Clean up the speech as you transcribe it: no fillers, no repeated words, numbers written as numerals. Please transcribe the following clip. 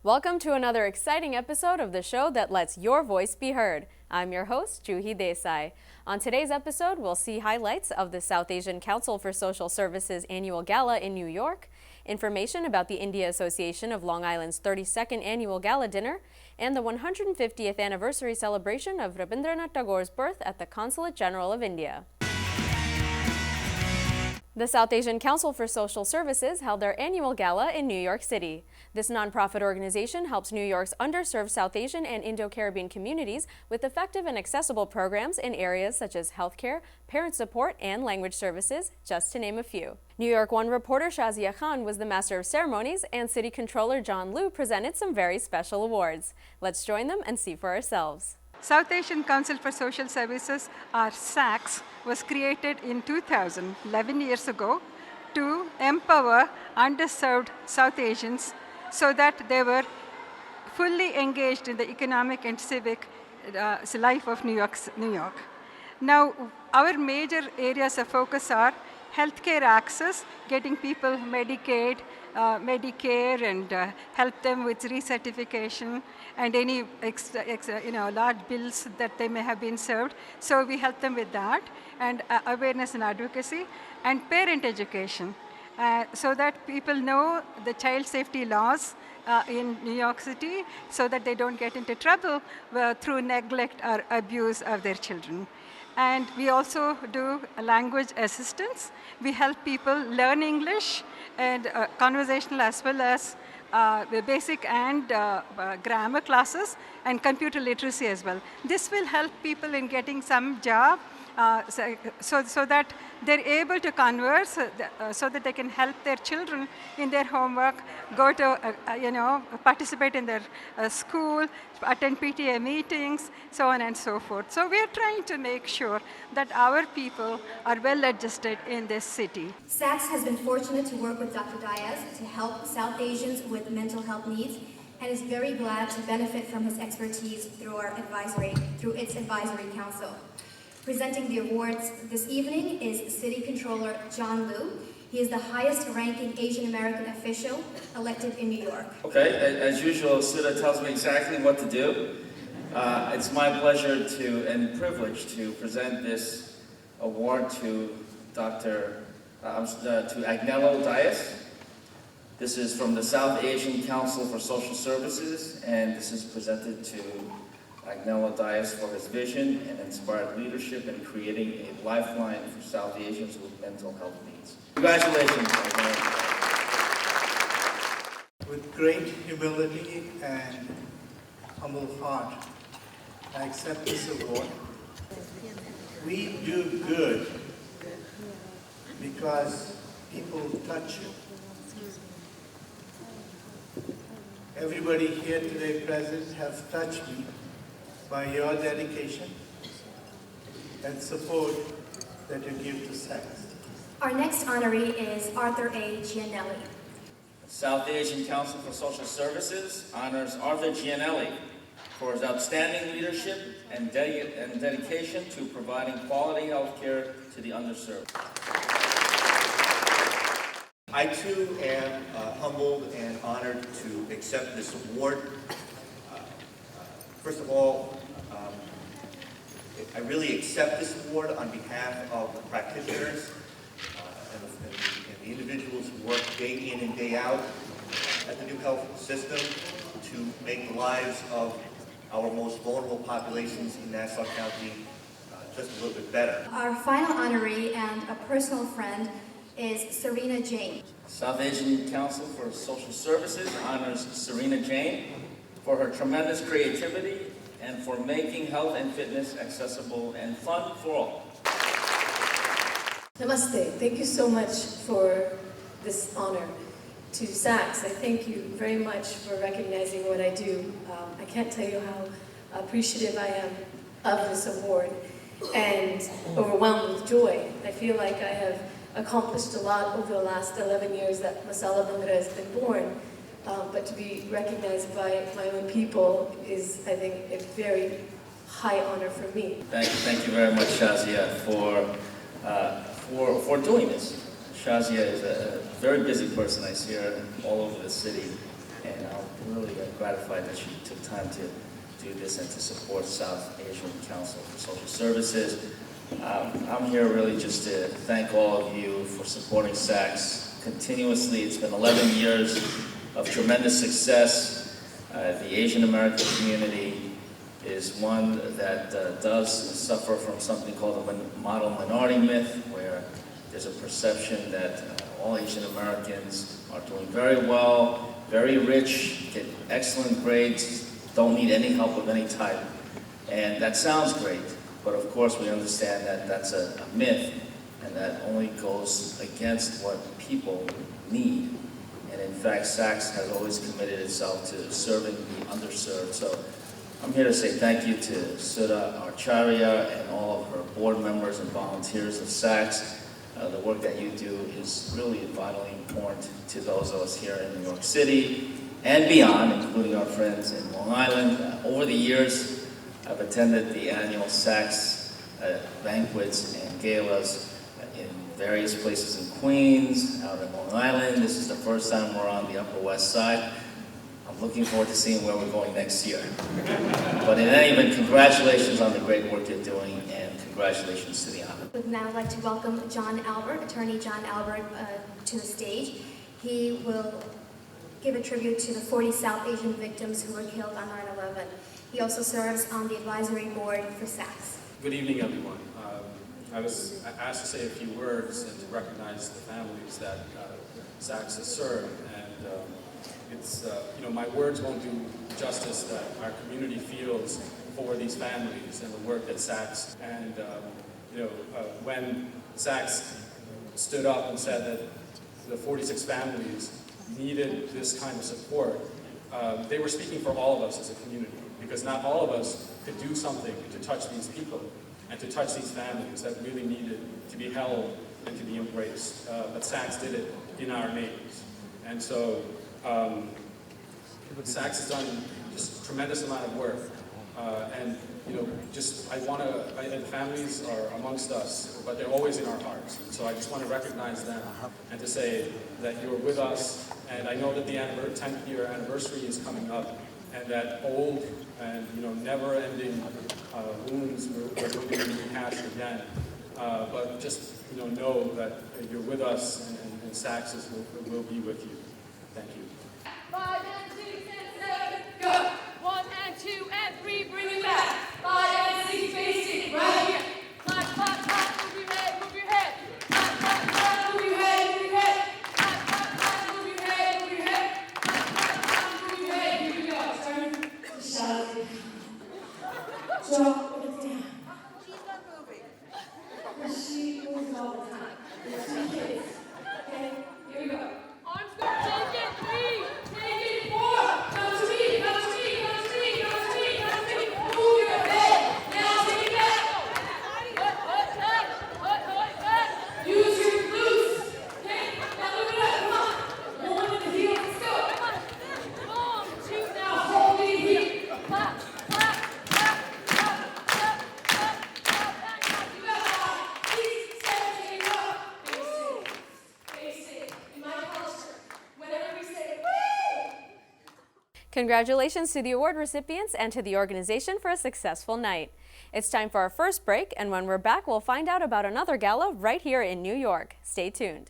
Welcome to another exciting episode of the show that lets your voice be heard. I'm your host, Juhi Desai. On today's episode, we'll see highlights of the South Asian Council for Social Services annual gala in New York, information about the India Association of Long Island's 32nd annual gala dinner, and the 150th anniversary celebration of Rabindranath Tagore's birth at the Consulate General of India. The South Asian Council for Social Services held their annual gala in New York City. This nonprofit organization helps New York's underserved South Asian and Indo-Caribbean communities with effective and accessible programs in areas such as healthcare, parent support, and language services, just to name a few. New York One reporter Shazia Khan was the master of ceremonies, and City Controller John Liu presented some very special awards. Let's join them and see for ourselves. South Asian Council for Social Services, or SACS, was created in 2000, 11 years ago, to empower underserved South Asians so that they were fully engaged in the economic and civic life of New York. Now, our major areas of focus are healthcare access, getting people Medicaid, Medicare, and help them with recertification and any large bills that they may have been served. So we help them with that, and awareness and advocacy, and parent education, so that people know the child safety laws in New York City so that they don't get into trouble through neglect or abuse of their children. And we also do language assistance. We help people learn English and conversational as well as the basic and grammar classes and computer literacy as well. This will help people in getting some job so that they're able to converse, so that they can help their children in their homework, go to, participate in their school, attend PTA meetings, so on and so forth. So we're trying to make sure that our people are well adjusted in this city. SACS has been fortunate to work with Dr. Diaz to help South Asians with mental health needs, and is very glad to benefit from his expertise through its advisory council. Presenting the awards this evening is City Controller John Liu. He is the highest-ranking Asian American official elected in New York. Okay, as usual, Sudha tells me exactly what to do. It's my pleasure and privilege to present this award to to Agnello Diaz. This is from the South Asian Council for Social Services, and this is presented to Agnello Diaz for his vision and inspired leadership in creating a lifeline for South Asians with mental health needs. Congratulations, Agnello. With great humility and humble heart, I accept this award. We do good because people touch you. Everybody here today present has touched me by your dedication and support that you give to SACS. Our next honoree is Arthur A. Gianelli. South Asian Council for Social Services honors Arthur Gianelli for his outstanding leadership and dedication to providing quality health care to the underserved. I too am humbled and honored to accept this award. First of all, I really accept this award on behalf of the practitioners and the individuals who work day in and day out at the new health system to make the lives of our most vulnerable populations in Nassau County just a little bit better. Our final honoree and a personal friend is Serena Jane. South Asian Council for Social Services honors Serena Jane for her tremendous creativity and for making health and fitness accessible and fun for all. Namaste. Thank you so much for this honor. To SACS, I thank you very much for recognizing what I do. I can't tell you how appreciative I am of this award and overwhelmed with joy. I feel like I have accomplished a lot over the last 11 years that Masala Bhangra has been born. But to be recognized by my own people is, I think, a very high honor for me. Thank you very much, Shazia, for doing this. Shazia is a very busy person. I see her all over the city and I'm really gratified that she took time to do this and to support South Asian Council for Social Services. I'm here really just to thank all of you for supporting SACS continuously. It's been 11 years of tremendous success. The Asian American community is one that does suffer from something called a model minority myth, where there's a perception that all Asian Americans are doing very well, very rich, get excellent grades, don't need any help of any type. And that sounds great, but of course we understand that that's a myth, and that only goes against what people need. And in fact, SACS has always committed itself to serving the underserved. So I'm here to say thank you to Sudha Acharya and all of her board members and volunteers of SACS. The work that you do is really vitally important to those of us here in New York City and beyond, including our friends in Long Island. Over the years, I've attended the annual SACS banquets and galas in various places in Queens, out in Long Island. This is the first time we're on the Upper West Side. I'm looking forward to seeing where we're going next year. But in any event, congratulations on the great work you're doing, and congratulations to the honor. Would now like to welcome John Albert, Attorney John Albert, to the stage. He will give a tribute to the 40 South Asian victims who were killed on 9/11. He also serves on the advisory board for SACS. Good evening, everyone. I was asked to say a few words and to recognize the families that SACS has served. And it's, my words won't do justice that our community feels for these families and the work that SACS and when SACS stood up and said that the 46 families needed this kind of support, they were speaking for all of us as a community, because not all of us could do something to touch these people and to touch these families that really needed to be held and to be embraced. But SACS did it in our names. And so SACS has done just a tremendous amount of work. And the families are amongst us, but they're always in our hearts. And so I just want to recognize them and to say that you're with us. And I know that the 10th year anniversary is coming up, and that old and never-ending wounds we're going to be rehashed again. But just know that you're with us, and SACS will be with you. Thank you. 5 and 6 and 7, go. 1 and 2 and 3, bring it back. 5 and 6, basic, right here. Clap, clap, clap, move your head, move your head. Clap, clap, clap, move your head, move your head. Clap, clap, clap, move your head, move your head. Clap, clap, clap, move your head. Here we go. Turn to shout. Drop it down. She's not moving. She moves all the time. There's 2 kids. Okay, here we go. Arms go. Take it, 3. Take it, 4. Come to me, come to me, come to me, come to me, come to me. Move your head. Now take it back. Hut, back. Use your glutes. Okay, now look it up. Come on. 1 in the heel. Let's go. Come on. 2 now. Hold it here. Clap, clap, clap, clap, clap, clap, clap. Back up. You got 5, 6, 7, 8, up. Basic. In my culture, whenever we say, woo! Congratulations to the award recipients and to the organization for a successful night. It's time for our first break, and when we're back, we'll find out about another gala right here in New York. Stay tuned.